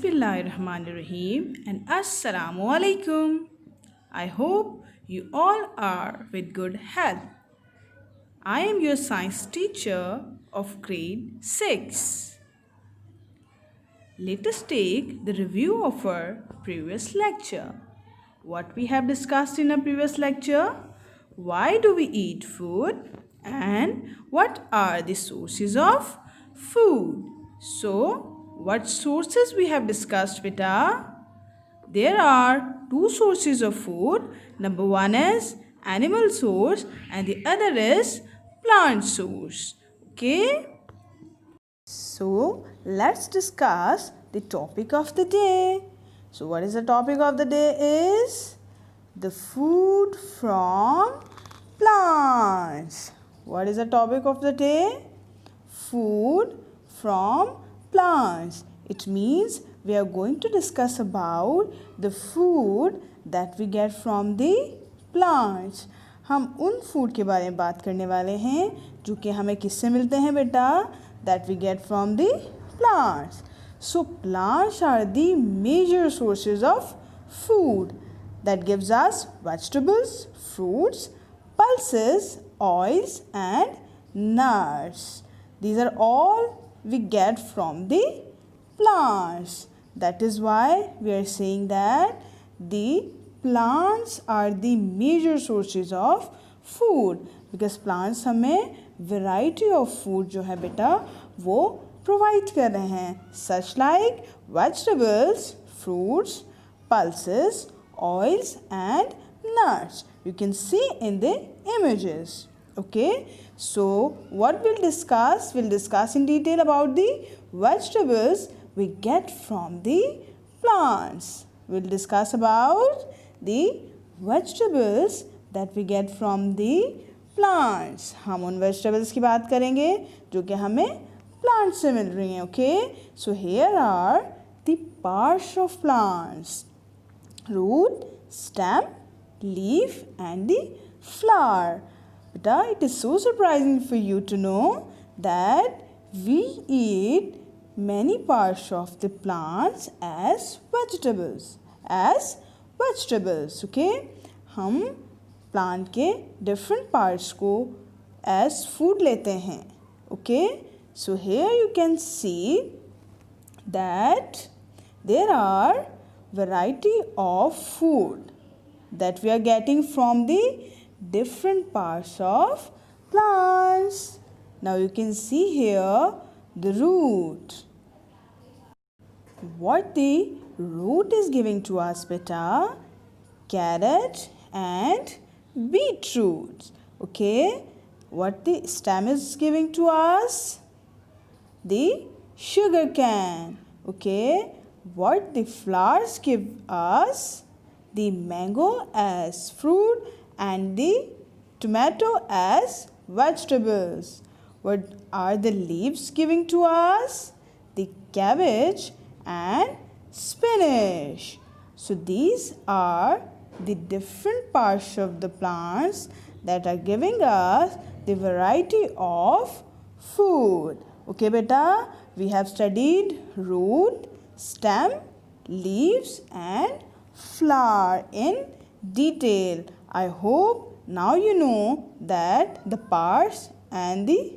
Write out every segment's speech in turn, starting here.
Bismillahirrahmanirrahim and Assalamu alaikum. I hope you all are with good health. I am your science teacher of grade 6. Let us take the review of our previous lecture. What we have discussed in our previous lecture? Why do we eat food? And what are the sources of food? So, what sources we have discussed, beta? There are two sources of food. Number one is animal source and the other is plant source. Okay? So, let's discuss the topic of the day. So, what is the topic of the day is the food from plants. What is the topic of the day? Food from plants. It means we are going to discuss about the food that we get from the plants. हम उन food के बारे में बात करने वाले हैं जो कि हमें किससे मिलते हैं बेटा? That we get from the plants. So plants are the major sources of food that gives us vegetables, fruits, pulses, oils and nuts. These are all we get from the plants. That is why we are saying that the plants are the major sources of food, because plants हमें variety of food जो है बेटा वो provide कर रहे हैं, such like vegetables, fruits, pulses, oils and nuts. You can see in the images. Okay, so what we'll discuss in detail about the vegetables we get from the plants. We'll discuss about the vegetables that we get from the plants. हम उन vegetables की बात करेंगे जो कि हमें plants से मिल रही हैं. Okay, so here are the parts of plants: root, stem, leaf and the flower. Beta, it is so surprising for you to know that we eat many parts of the plants as vegetables. Okay, हम plant के different parts को as food लेते हैं. Okay, so here you can see that there are variety of food that we are getting from the different parts of plants. Now you can see here the root. What the root is giving to us, beta? Carrot and beetroot. Okay, what the stem is giving to us? The sugar cane. Okay, what the flowers give us? The mango as fruit and the tomato as vegetables. What are the leaves giving to us? The cabbage and spinach. So these are the different parts of the plants that are giving us the variety of food. Okay, beta, we have studied root, stem, leaves and flower in detail. I hope now you know that the parts and the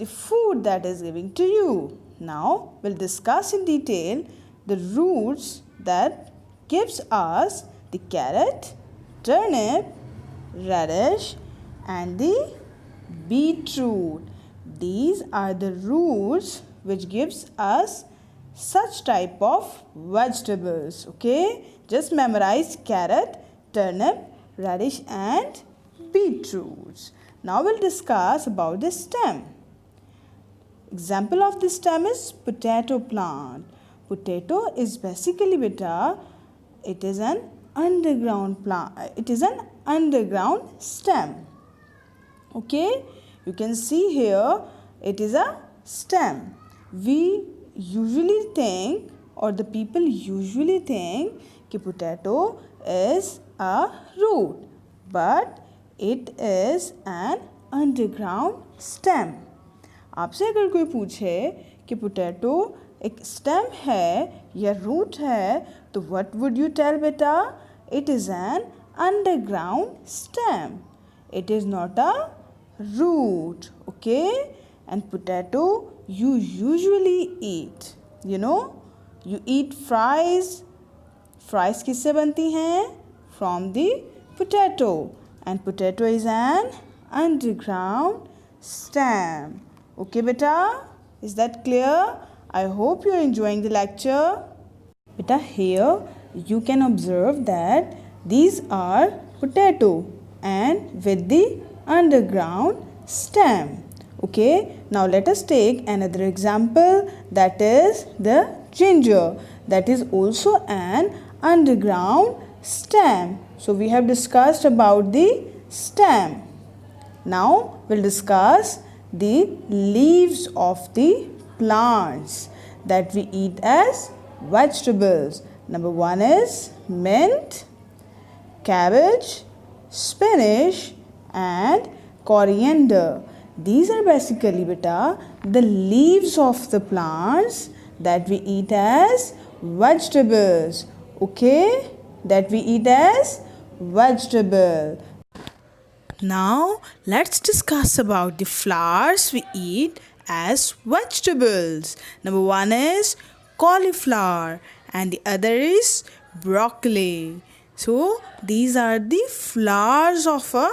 food that is giving to you. Now we'll discuss in detail the roots that gives us the carrot, turnip, radish and the beetroot. These are the roots which gives us such type of vegetables. Okay, just memorize carrot, turnip, radish and beetroots. Now we'll discuss about the stem. Example of the stem is potato plant. Potato is basically beta, it is an underground plant. It is an underground stem. Okay, you can see here it is a stem. We usually think, or the people usually think कि potato is a root, but it is an underground stem. आपसे अगर कोई पूछे कि potato एक stem है या root है तो what would you tell बेटा? It is an underground stem. It is not a root. Okay? And potato you usually eat. You know? You eat fries. Fries किससे बनती हैं? From the potato. And potato is an underground stem. Okay beta? Is that clear? I hope you are enjoying the lecture. Beta, here you can observe that these are potato and with the underground stem. Okay, now let us take another example, that is the ginger. That is also an underground stem. So we have discussed about the stem. Now we'll discuss the leaves of the plants that we eat as vegetables. Number one is mint, cabbage, spinach and coriander. These are basically beta the leaves of the plants that we eat as vegetables. Okay, that we eat as vegetable. Now let's discuss about the flowers we eat as vegetables. Number one is cauliflower and the other is broccoli. So these are the flowers of a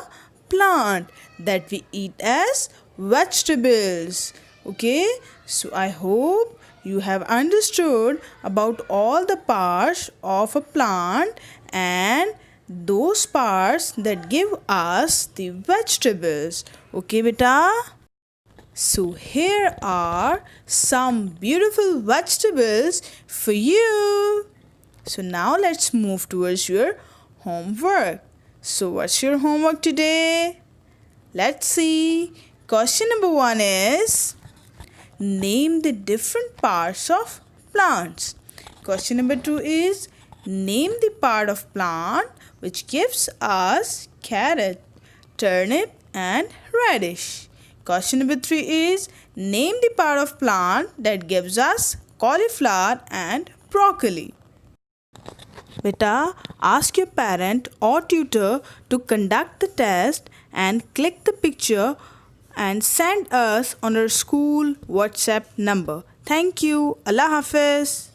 plant that we eat as vegetables. Okay, so I hope you have understood about all the parts of a plant and those parts that give us the vegetables. Okay beta? So here are some beautiful vegetables for you. So now let's move towards your homework. So what's your homework today? Let's see. Question number 1 is name the different parts of plants. Question number 2 is name the part of plant which gives us carrot, turnip and radish. Question number 3 is name the part of plant that gives us cauliflower and broccoli. Beta, ask your parent or tutor to conduct the test and click the picture and send us on our school WhatsApp number. Thank you. Allah Hafiz.